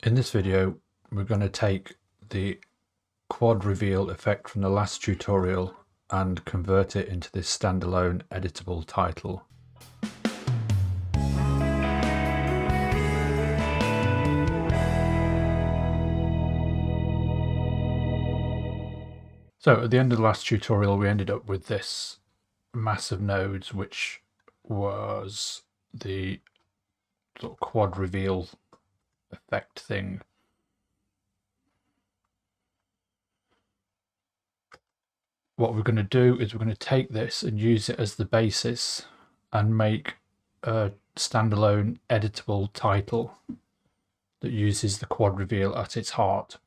In this video, we're going to take the quad reveal effect from the last tutorial and convert it into this standalone editable title. So at the end of the last tutorial, we ended up with this mass of nodes, which was the sort of quad reveal effect thing. What we're going to do is we're going to take this and use it as the basis and make a standalone editable title that uses the quad reveal at its heart.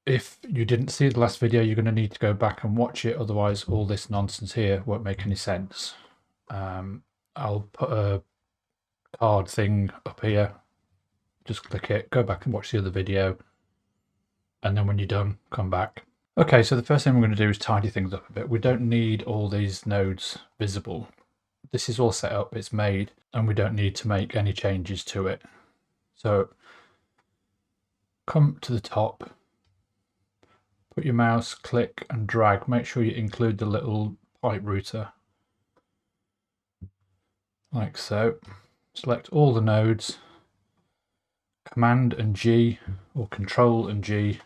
If you didn't see the last video, you're going to need to go back and watch it, otherwise all this nonsense here won't make any sense. I'll put a card thing up here, just click it, go back and watch the other video, and then when you're done, come back. Okay, so the first thing we're going to do is tidy things up a bit. We don't need all these nodes visible. This is all set up, it's made, and we don't need to make any changes to it. So come to the top, put your mouse, click and drag. Make sure you include the little pipe router, like so. Select all the nodes, Command and G or Control and G,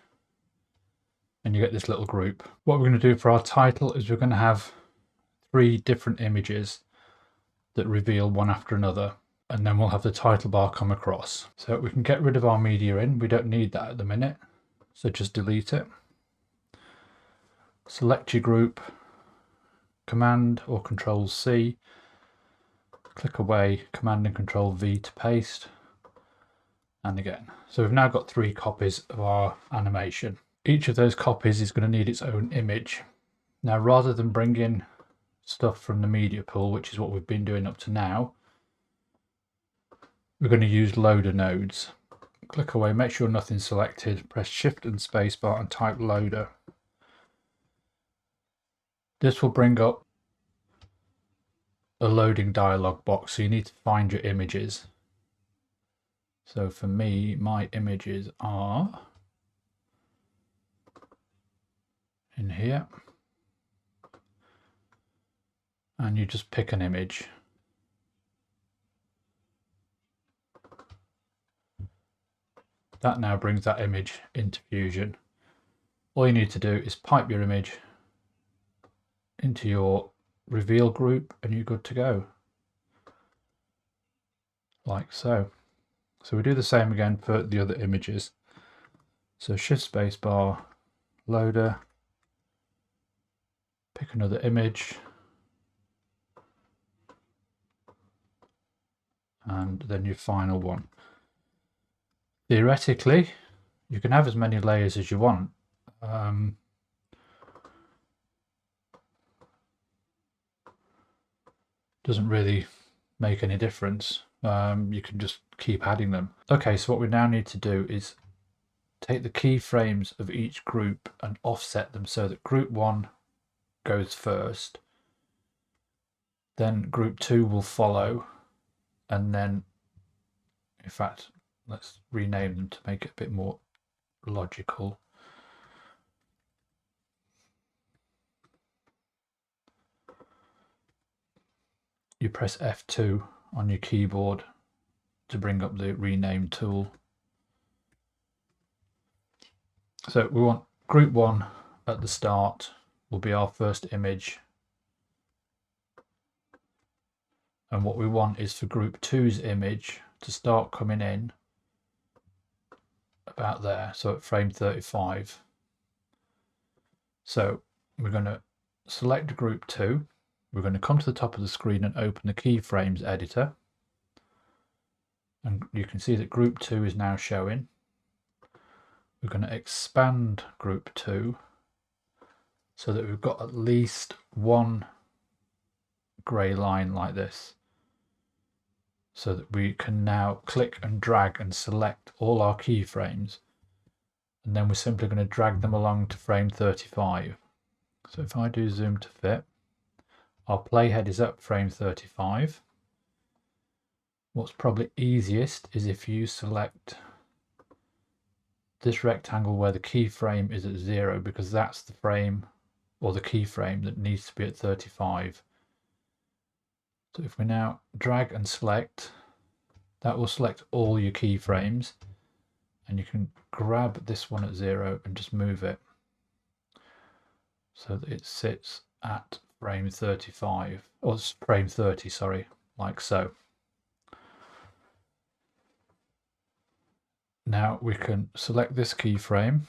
and you get this little group. What we're going to do for our title is we're going to have 3 different images that reveal one after another, and then we'll have the title bar come across. So we can get rid of our media in, we don't need that at the minute, so just delete it. Select your group, Command or Control C, click away, Command and Control V to paste, and again. So we've now got 3 copies of our animation. Each of those copies is going to need its own image. Now, rather than bring in stuff from the media pool, which is what we've been doing up to now, we're going to use loader nodes. Click away, make sure nothing's selected, press Shift and Spacebar and type loader. This will bring up a loading dialog box, so you need to find your images. So for me, my images are in here, and you just pick an image. That now brings that image into Fusion. All you need to do is pipe your image into your reveal group and you're good to go, like so. So we do the same again for the other images. So Shift Spacebar, loader, pick another image, and then your final one. Theoretically, you can have as many layers as you want. Doesn't really make any difference. You can just keep adding them. Okay, so what we now need to do is take the keyframes of each group and offset them so that group 1 goes first, then group 2 will follow, and then, in fact, let's rename them to make it a bit more logical. You press F2 on your keyboard to bring up the rename tool. So we want group 1 at the start will be our first image, and what we want is for group 2's image to start coming in about there, so at frame 35. So we're going to select group 2, we're going to come to the top of the screen and open the Keyframes Editor, and you can see that group 2 is now showing. We're going to expand group 2 so that we've got at least one grey line like this, so that we can now click and drag and select all our keyframes, and then we're simply going to drag them along to frame 35. So if I do zoom to fit, our playhead is at frame 35. What's probably easiest is if you select this rectangle where the keyframe is at 0, because that's the frame or the keyframe that needs to be at 35. So if we now drag and select, that will select all your keyframes, and you can grab this one at 0 and just move it so that it sits at frame 35, or frame 30, sorry, like so. Now we can select this keyframe,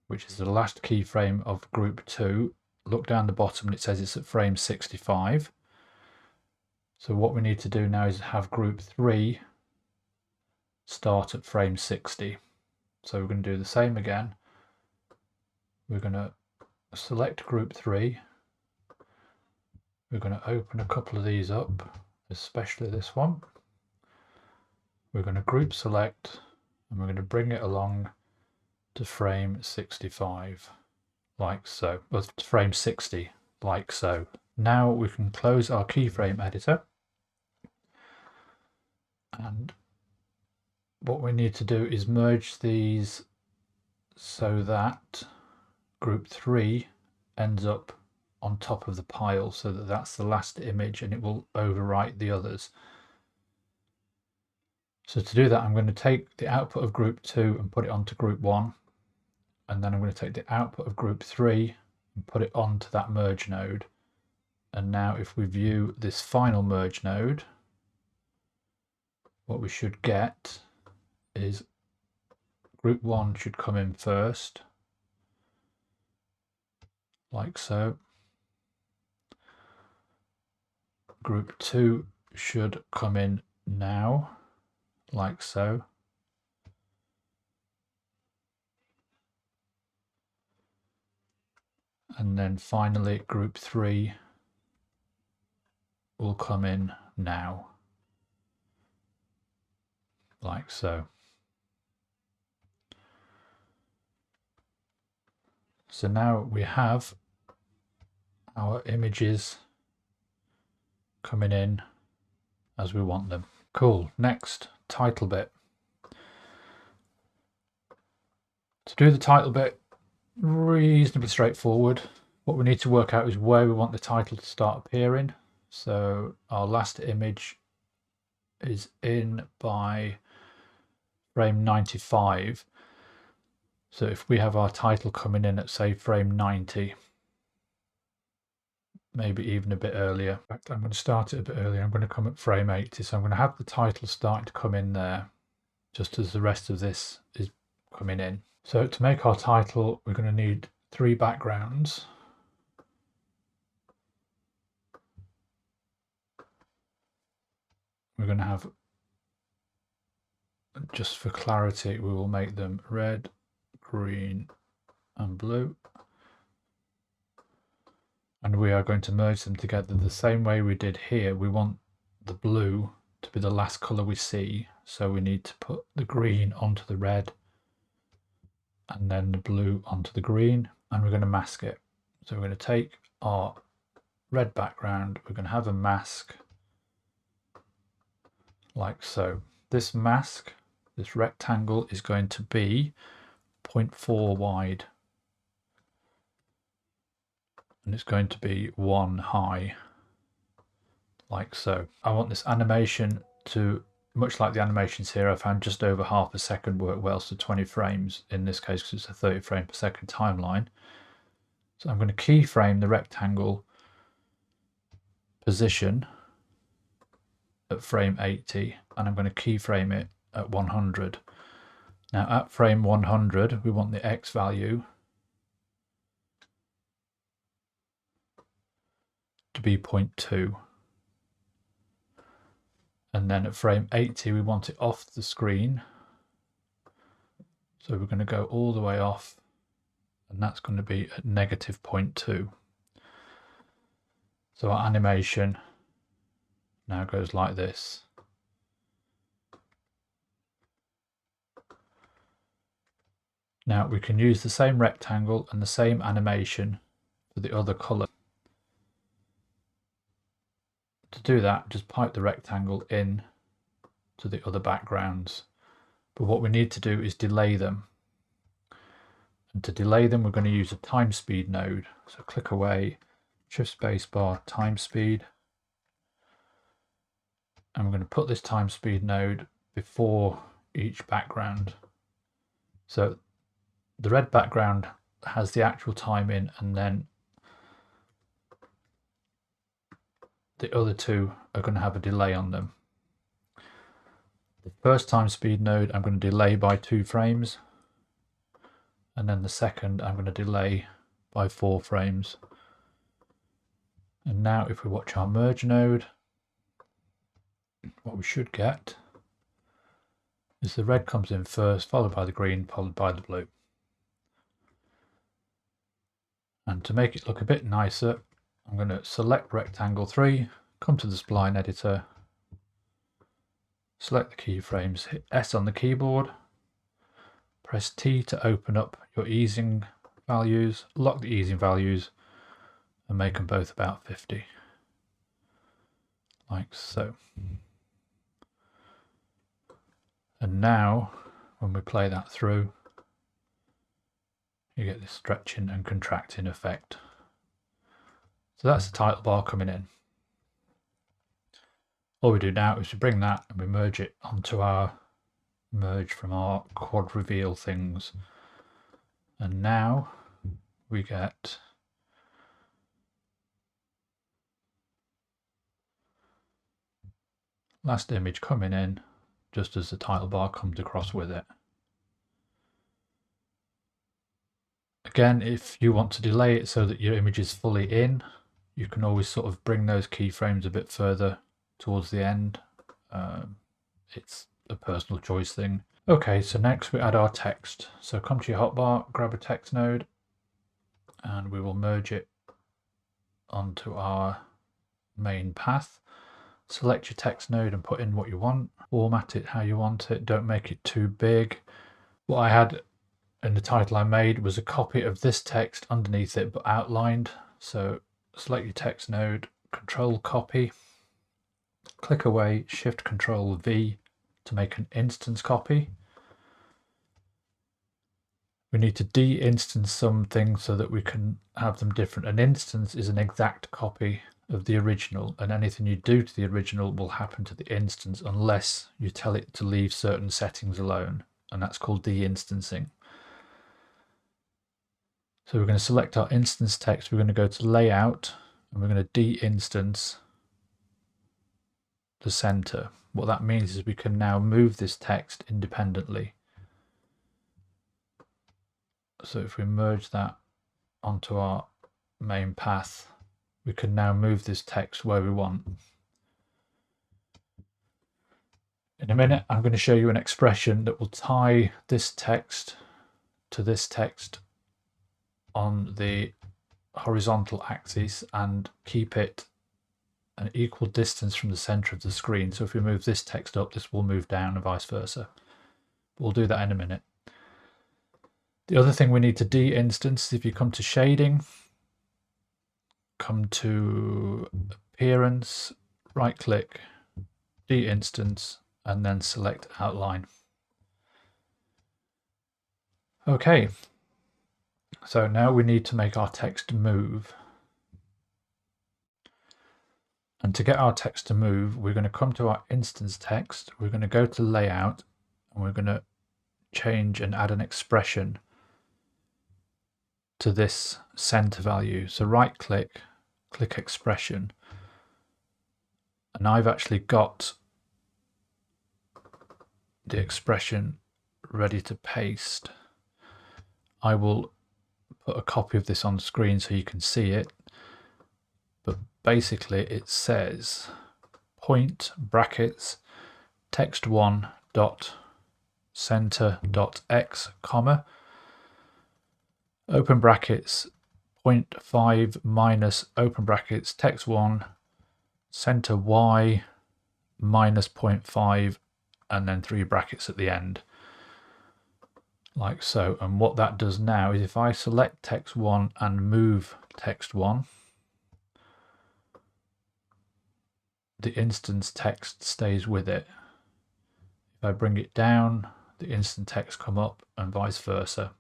which is the last keyframe of group 2. Look down the bottom and it says it's at frame 65. So what we need to do now is have group 3 start at frame 60. So we're going to do the same again. We're going to select group 3. We're going to open a couple of these up, especially this one. We're going to group select and we're going to bring it along to frame 65, like so, or to frame 60, like so. Now we can close our keyframe editor, and what we need to do is merge these so that group 3 ends up on top of the pile, so that that's the last image and it will overwrite the others. So to do that, I'm going to take the output of group 2 and put it onto group 1, and then I'm going to take the output of group 3 and put it onto that merge node. And now if we view this final merge node, what we should get is group 1 should come in first, like so. Group 2 should come in now, like so. And then finally group 3 will come in now, like so. So now we have our images coming in as we want them. Cool. Next, title bit. To do the title bit, reasonably straightforward. What we need to work out is where we want the title to start appearing. So our last image is in by frame 95. So if we have our title coming in at, say, frame 90, maybe even a bit earlier. In fact, I'm going to start it a bit earlier. I'm going to come at frame 80. So I'm going to have the title starting to come in there, just as the rest of this is coming in. So to make our title, we're going to need 3 backgrounds. We're going to have, just for clarity, we will make them red, green, and blue. And we are going to merge them together the same way we did here. We want the blue to be the last color we see. So we need to put the green onto the red and then the blue onto the green, and we're going to mask it. So we're going to take our red background, we're going to have a mask like so. This mask, this rectangle, is going to be 0.4 wide. And it's going to be 1 high, like so. I want this animation to, much like the animations here, I found just over half a second work well, so 20 frames in this case because it's a 30 frame per second timeline. So I'm going to keyframe the rectangle position at frame 80, and I'm going to keyframe it at 100. Now at frame 100, we want the X value to be 0.2. And then at frame 80, we want it off the screen. So we're going to go all the way off, and that's going to be at negative 0.2. So our animation now goes like this. Now we can use the same rectangle and the same animation for the other color. To do that, just pipe the rectangle in to the other backgrounds. But what we need to do is delay them. And to delay them, we're going to use a time speed node. So click away, shift spacebar, time speed. And we're going to put this time speed node before each background. So the red background has the actual time in, and then the other two are going to have a delay on them. The first time speed node I'm going to delay by 2 frames, and then the second I'm going to delay by 4 frames. And now if we watch our merge node, what we should get is the red comes in first, followed by the green, followed by the blue. And to make it look a bit nicer, I'm going to select rectangle 3, come to the Spline Editor, select the keyframes, hit S on the keyboard, press T to open up your easing values, lock the easing values, and make them both about 50, like so. And now, when we play that through, you get this stretching and contracting effect. So that's the title bar coming in. All we do now is we bring that and we merge it onto our merge from our quad reveal things. And now we get last image coming in just as the title bar comes across with it. Again, if you want to delay it so that your image is fully in, you can always sort of bring those keyframes a bit further towards the end. It's a personal choice thing. Okay, so next we add our text. So come to your hotbar, grab a text node, and we will merge it onto our main path. Select your text node and put in what you want. Format it how you want it. Don't make it too big. What I had in the title I made was a copy of this text underneath it, but outlined. So select your text node, Control Copy, click away, Shift Control V to make an instance copy. We need to de-instance some things so that we can have them different. An instance is an exact copy of the original, and anything you do to the original will happen to the instance unless you tell it to leave certain settings alone, and that's called de-instancing. So we're going to select our instance text, we're going to go to Layout, and we're going to de-instance the center. What that means is we can now move this text independently. So if we merge that onto our main path, we can now move this text where we want. In a minute, I'm going to show you an expression that will tie this text to this text on the horizontal axis and keep it an equal distance from the center of the screen. So if we move this text up, this will move down and vice versa. We'll do that in a minute. The other thing we need to de-instance is if you come to shading, come to appearance, right click, de-instance, and then select outline. Okay, so now we need to make our text move. And to get our text to move, we're going to come to our instance text, we're going to go to layout, and we're going to change and add an expression to this center value. So right click, click expression, and I've actually got the expression ready to paste. I will put a copy of this on screen so you can see it, but basically it says point brackets text1 dot center dot x comma open brackets 0.5 minus open brackets text1 center y minus 0.5 and then 3 brackets at the end, like so. And what that does now is if I select text1 and move text1, the instance text stays with it. If I bring it down, the instant text come up and vice versa.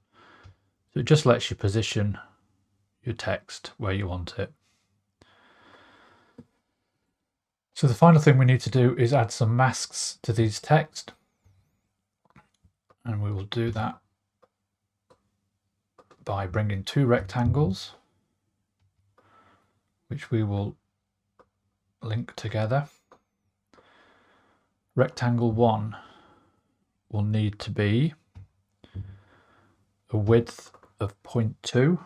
So it just lets you position your text where you want it. So the final thing we need to do is add some masks to these text. And we will do that by bringing two rectangles, which we will link together. Rectangle 1 will need to be a width of 0.2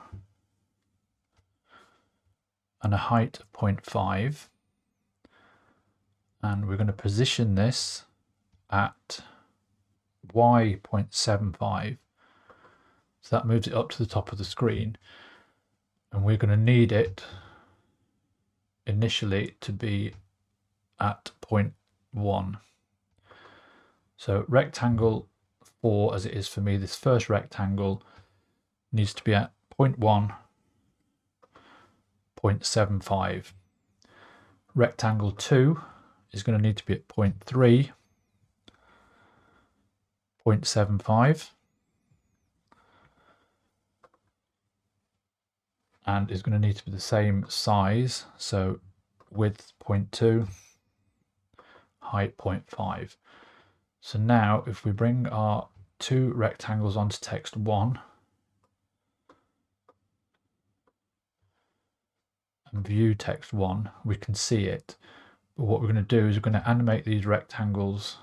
and a height of 0.5. And we're going to position this at y 0.75. So that moves it up to the top of the screen. And we're going to need it initially to be at 0.1. So rectangle 4, as it is for me, this first rectangle needs to be at 0.1, 0.75. Rectangle 2 is going to need to be at 0.3, 0.75, and is going to need to be the same size, so width 0.2, height 0.5. So now if we bring our two rectangles onto text 1 and view text 1, we can see it. But what we're going to do is we're going to animate these rectangles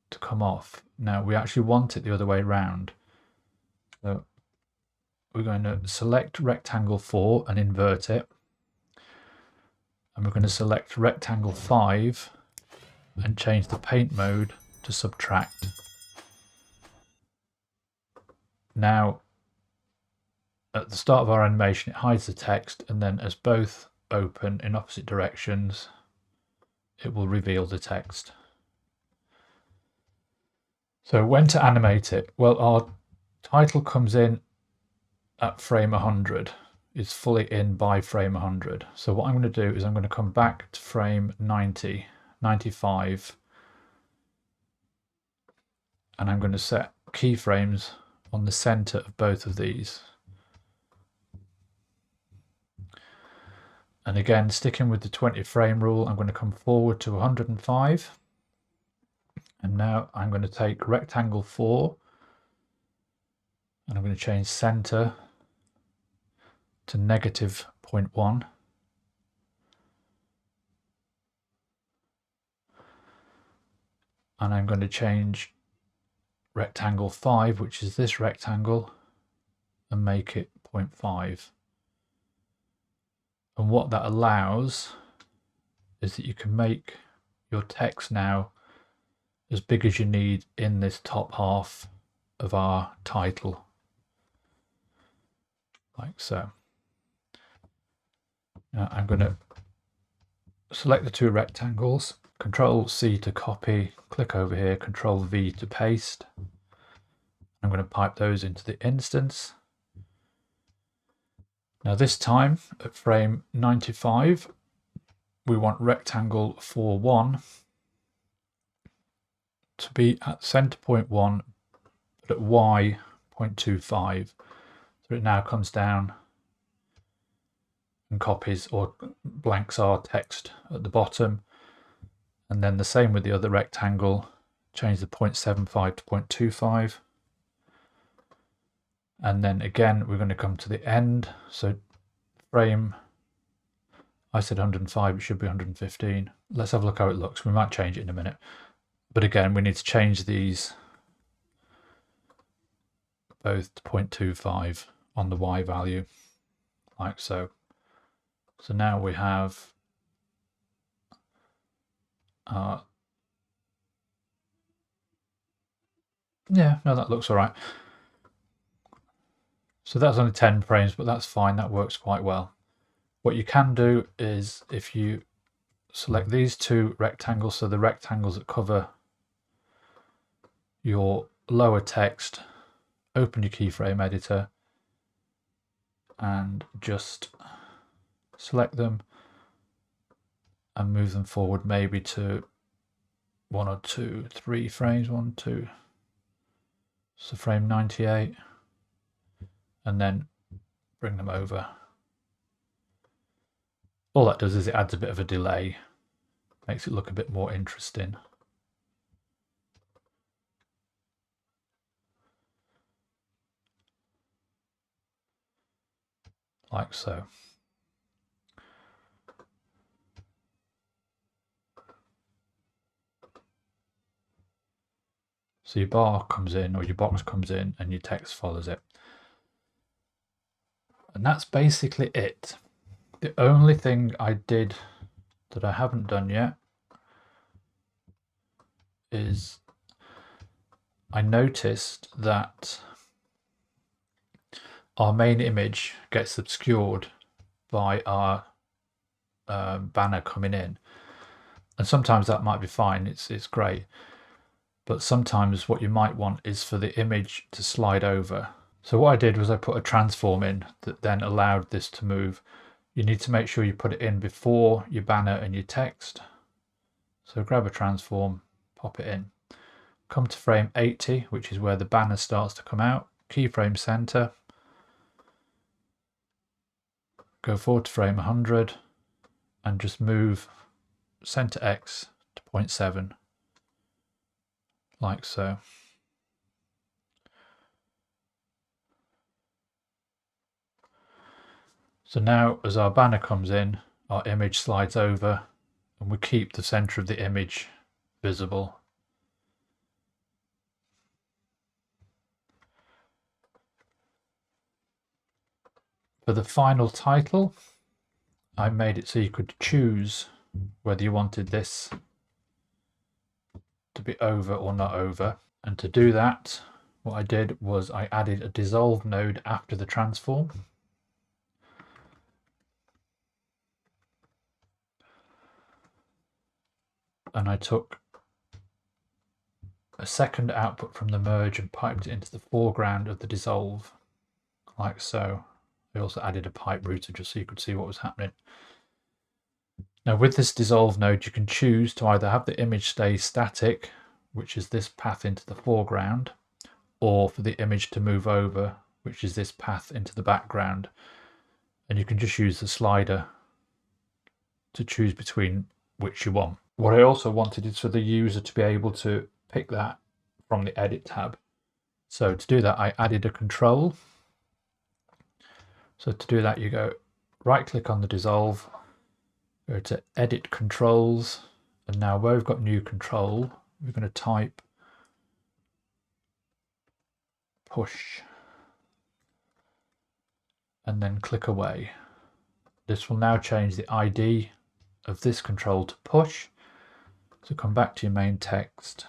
to come off. Now we actually want it the other way around. So we're going to select rectangle 4 and invert it. And we're going to select rectangle 5 and change the paint mode to subtract. Now, at the start of our animation, it hides the text, and then as both open in opposite directions, it will reveal the text. So when to animate it? Well, our title comes in at frame 100. It's fully in by frame 100. So what I'm going to do is I'm going to come back to frame 90, 95, and I'm going to set keyframes on the center of both of these. And again, sticking with the 20 frame rule, I'm going to come forward to 105. And now I'm going to take rectangle 4 and I'm going to change center to negative 0.1. And I'm going to change rectangle 5, which is this rectangle, and make it 0.5. And what that allows is that you can make your text now as big as you need in this top half of our title, like so. Now I'm going to select the two rectangles, Control C to copy, click over here, Control V to paste. I'm going to pipe those into the instance. Now this time at frame 95, we want rectangle 4.1 to be at center point 1, but at y 0.25. So it now comes down and copies or blanks our text at the bottom. And then the same with the other rectangle, change the 0.75 to 0.25. And then again, we're going to come to the end. So frame, I said 105, it should be 115. Let's have a look how it looks. We might change it in a minute. But again, we need to change these both to 0.25 on the Y value, like so. So now we have yeah, no, that looks all right. So that's only 10 frames, but that's fine. That works quite well. What you can do is if you select these two rectangles, so the rectangles that cover your lower text, open your Keyframe Editor and just select them and move them forward maybe to 1 or 2, 3 frames, 1, 2. So frame 98, and then bring them over. All that does is it adds a bit of a delay, makes it look a bit more interesting. Like so. So your bar comes in, or your box comes in, and your text follows it. And that's basically it. The only thing I did that I haven't done yet is I noticed that our main image gets obscured by our banner coming in. And sometimes that might be fine, it's great. But sometimes what you might want is for the image to slide over. So what I did was I put a transform in that then allowed this to move. You need to make sure you put it in before your banner and your text. So grab a transform, pop it in. Come to frame 80, which is where the banner starts to come out. Keyframe center. Go forward to frame 100 and just move center X to 0.7, like so. So now as our banner comes in, our image slides over and we keep the center of the image visible. For the final title, I made it so you could choose whether you wanted this to be over or not over. And to do that, what I did was I added a dissolve node after the transform. And I took a second output from the merge and piped it into the foreground of the dissolve, like so. I also added a pipe router just so you could see what was happening. Now with this dissolve node, you can choose to either have the image stay static, which is this path into the foreground, or for the image to move over, which is this path into the background. And you can just use the slider to choose between which you want. What I also wanted is for the user to be able to pick that from the edit tab. So to do that, I added a control. So to do that, you go right click on the dissolve, go to edit controls, and now where we've got new control, we're going to type push and then click away. This will now change the ID of this control to push. So come back to your main text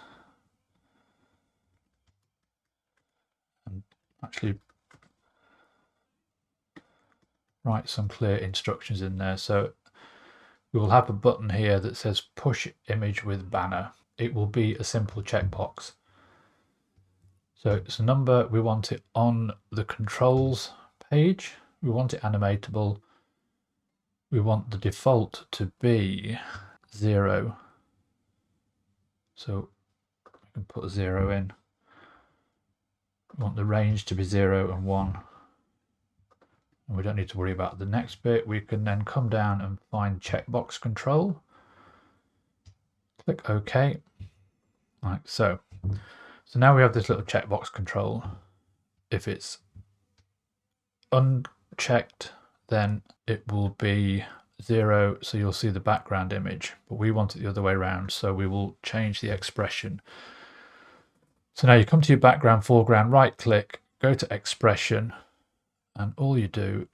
and actually write some clear instructions in there. So we will have a button here that says push image with banner. It will be a simple checkbox. So it's a number, we want it on the controls page, we want it animatable, we want the default to be 0. So we can put a 0 in. We want the range to be 0 and 1. And we don't need to worry about the next bit. We can then come down and find checkbox control. Click OK, like so. So now we have this little checkbox control. If it's unchecked, then it will be 0, so you'll see the background image, but we want it the other way around, so we will change the expression. So now you come to your background, foreground, right click, go to expression, and all you do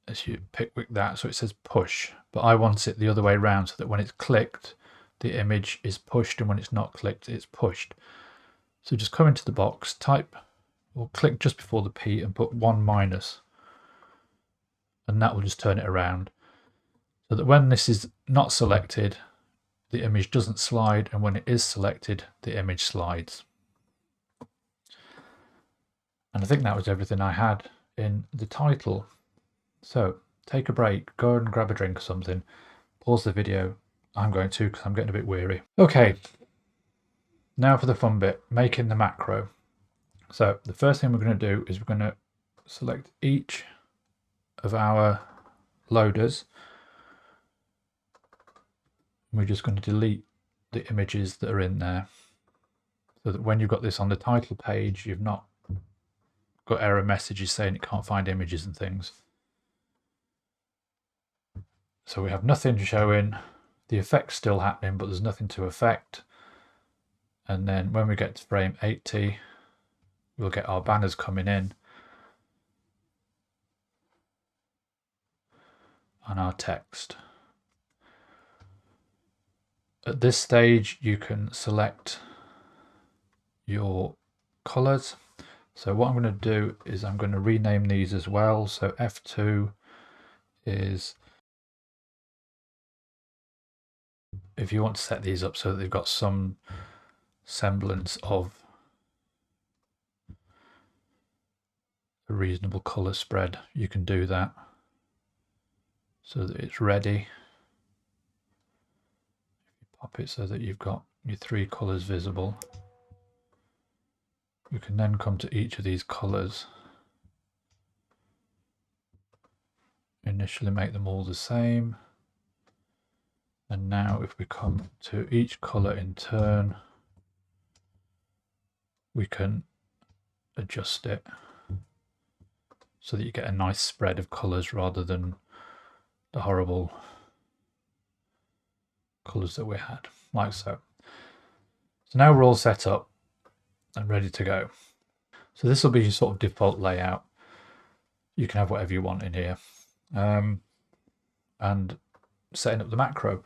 is you pick that, so it says push, but I want it the other way around so that when it's clicked, the image is pushed, and when it's not clicked, it's pushed. So just come into the box, type or click just before the P and put 1-, and that will just turn it around. So that when this is not selected, the image doesn't slide, and when it is selected, the image slides. And I think that was everything I had in the title. So take a break, go and grab a drink or something, pause the video. I'm going to because I'm getting a bit weary. Okay, Now for the fun bit, making the macro. So the first thing we're going to do is we're going to select each of our loaders. We're just going to delete the images that are in there, so that when you've got this on the title page, you've not got error messages saying it can't find images and things. So we have nothing showing, the effect's still happening, but there's nothing to affect. And then when we get to frame 80, we'll get our banners coming in and our text. At this stage, you can select your colors. So what I'm going to do is I'm going to rename these as well. So F2 is, if you want to set these up so that they've got some semblance of a reasonable color spread, you can do that so that it's ready. Pop it so that you've got your 3 colors visible. We can then come to each of these colors, initially make them all the same, and now if we come to each color in turn, we can adjust it so that you get a nice spread of colors rather than the horrible colors that we had, like so. So now we're all set up and ready to go. So this will be your sort of default layout. You can have whatever you want in here. And setting up the macro.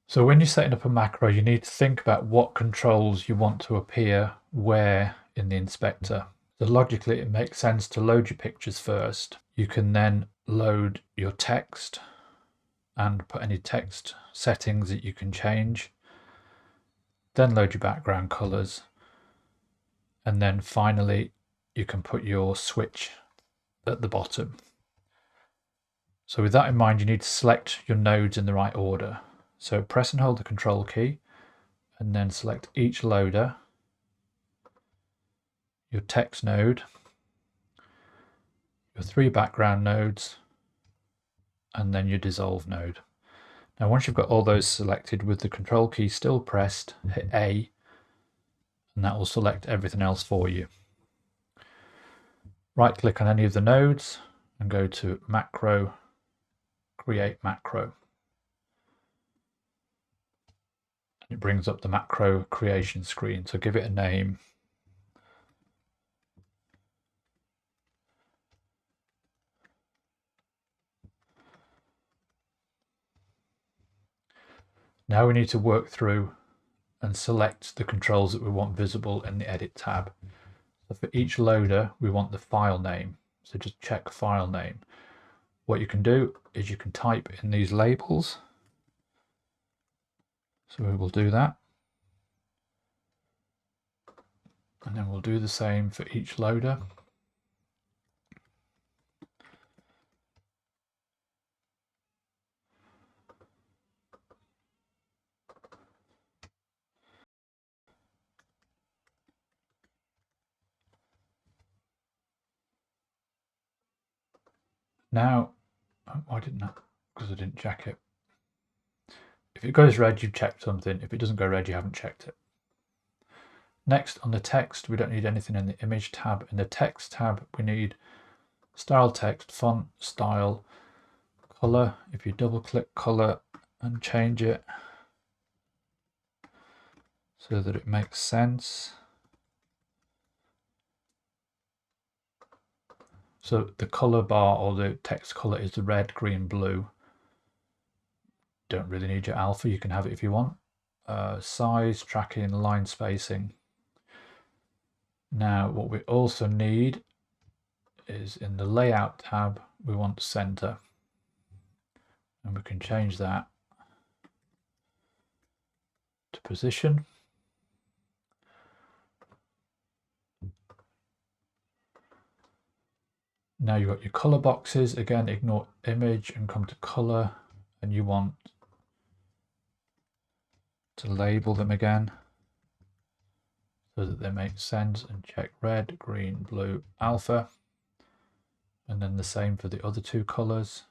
So when you're setting up a macro, you need to think about what controls you want to appear where in the inspector. So logically, it makes sense to load your pictures first. You can then load your text and put any text settings that you can change. Then load your background colors. And then finally, you can put your switch at the bottom. So with that in mind, you need to select your nodes in the right order. So press and hold the control key and then select each loader, your text node, your 3 background nodes, and then your dissolve node. Now once you've got all those selected with the control key still pressed, hit A, and that will select everything else for you. Right click on any of the nodes and go to Macro, Create Macro. It brings up the macro creation screen, so give it a name. Now we need to work through and select the controls that we want visible in the Edit tab. So for each loader, we want the file name. So just check file name. What you can do is you can type in these labels. So we will do that. And then we'll do the same for each loader. Now, why didn't I? Because I didn't check it. If it goes red, you've checked something. If it doesn't go red, you haven't checked it. Next, on the text, we don't need anything in the image tab. In the text tab, we need style text, font, style, color. If you double click color and change it so that it makes sense. So the color bar or the text color is the red, green, blue. Don't really need your alpha, you can have it if you want. Size, tracking, line spacing. Now what we also need is in the layout tab, we want center. And we can change that to position. Now you've got your color boxes. Again, ignore image and come to color, and you want to label them again so that they make sense, and check red, green, blue, alpha, and then the same for the other two colors.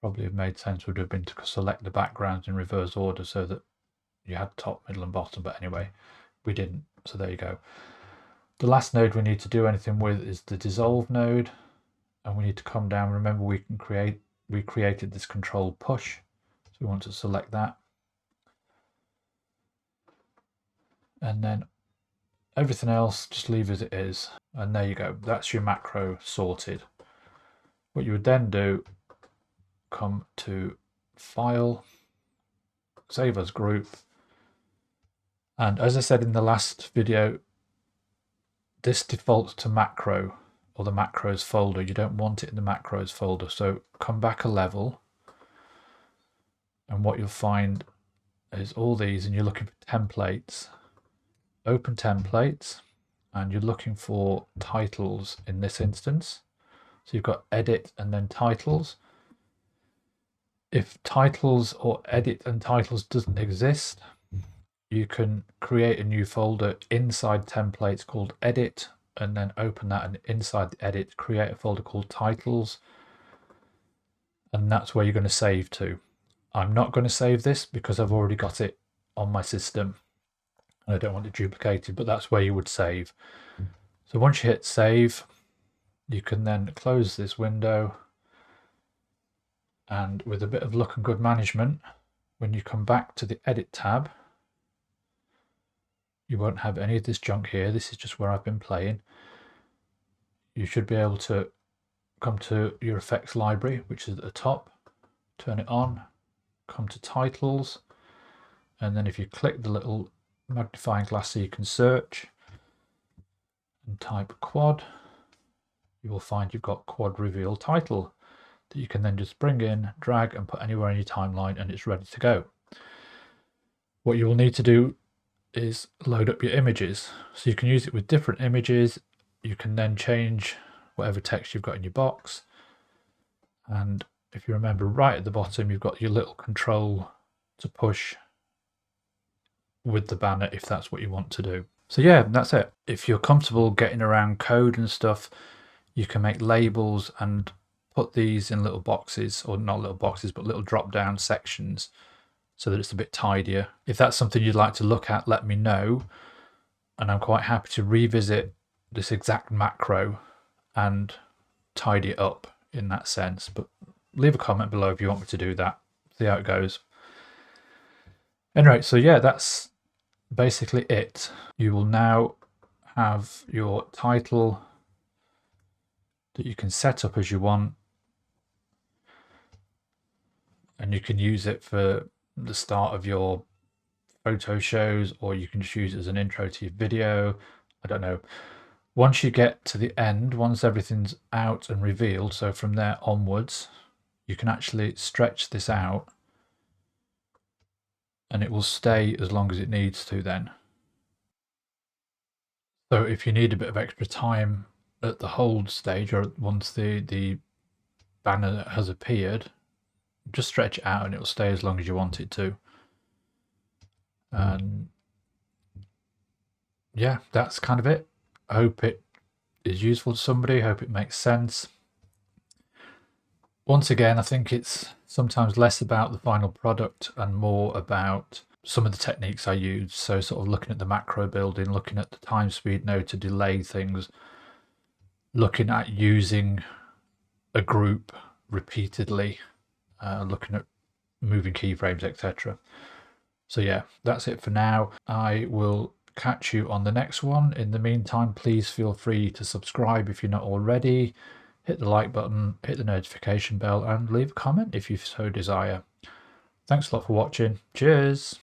Probably have made sense would have been to select the backgrounds in reverse order so that you had top, middle and bottom, but anyway, we didn't, so there you go. The last node we need to do anything with is the dissolve node, and we need to come down. Remember, we created this control push, so we want to select that, and then everything else just leave as it is, and there you go. That's your macro sorted. What you would then do, come to File, Save as Group, and as I said in the last video, this defaults to macro, or the macros folder. You don't want it in the macros folder, so come back a level, and what you'll find is all these, and you're looking for templates. Open templates, and you're looking for titles in this instance. So you've got edit and then titles. If titles or edit and titles doesn't exist, you can create a new folder inside templates called edit, and then open that, and inside the edit create a folder called titles, and that's where you're going to save to. I'm not going to save this because I've already got it on my system and I don't want it duplicated, but that's where you would save. So once you hit save, you can then close this window, and with a bit of luck and good management, when you come back to the edit tab, you won't have any of this junk here. This is just where I've been playing. You should be able to come to your effects library, which is at the top, turn it on, come to titles, and then if you click the little magnifying glass so you can search and type quad, you will find you've got quad reveal title that you can then just bring in, drag and put anywhere in your timeline, and it's ready to go. What you will need to do is load up your images. So you can use it with different images. You can then change whatever text you've got in your box. And if you remember, right at the bottom, you've got your little control to push with the banner if that's what you want to do. So yeah, that's it. If you're comfortable getting around code and stuff, you can make labels and put these in little boxes, or not little boxes, but little drop down sections, so that it's a bit tidier. If that's something you'd like to look at, let me know. And I'm quite happy to revisit this exact macro and tidy it up in that sense. But leave a comment below if you want me to do that. See how it goes. Anyway, so yeah, that's basically it. You will now have your title that you can set up as you want, and you can use it for the start of your photo shows, or you can just use it as an intro to your video. I don't know. Once you get to the end, once everything's out and revealed, so from there onwards, you can actually stretch this out and it will stay as long as it needs to then. So if you need a bit of extra time at the hold stage, or once the banner has appeared, just stretch it out and it will stay as long as you want it to. And yeah, that's kind of it. I hope it is useful to somebody. I hope it makes sense. Once again, I think it's sometimes less about the final product and more about some of the techniques I use. So sort of looking at the macro building, looking at the time speed node to delay things, looking at using a group repeatedly, looking at moving keyframes, etc. So yeah, that's it for now. I will catch you on the next one. In the meantime, please feel free to subscribe if you're not already. Hit the like button, hit the notification bell, and leave a comment if you so desire. Thanks a lot for watching. Cheers.